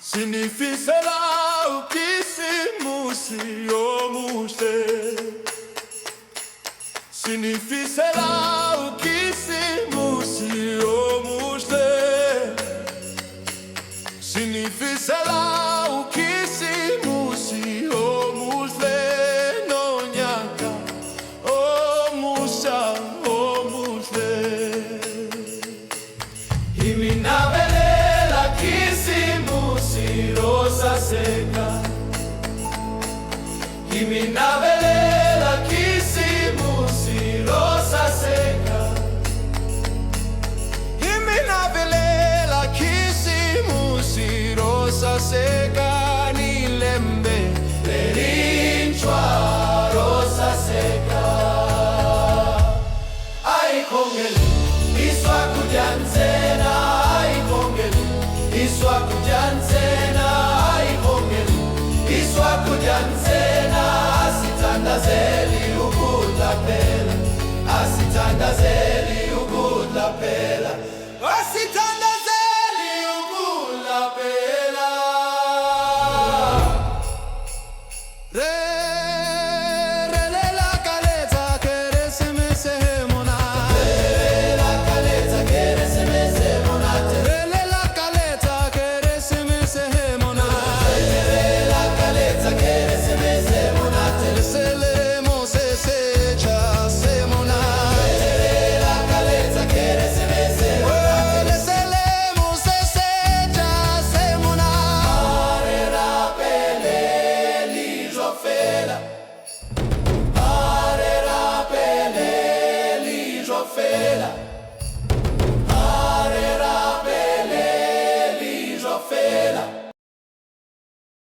Significará o que se muste. Significará o que se muste. Significará o que se muste. Não nhaka, o musa, o musle. Iminabelela que se musi rosa seca. Iminabelela que se musi rosa seca. Iminabelela que se musi rosa seca.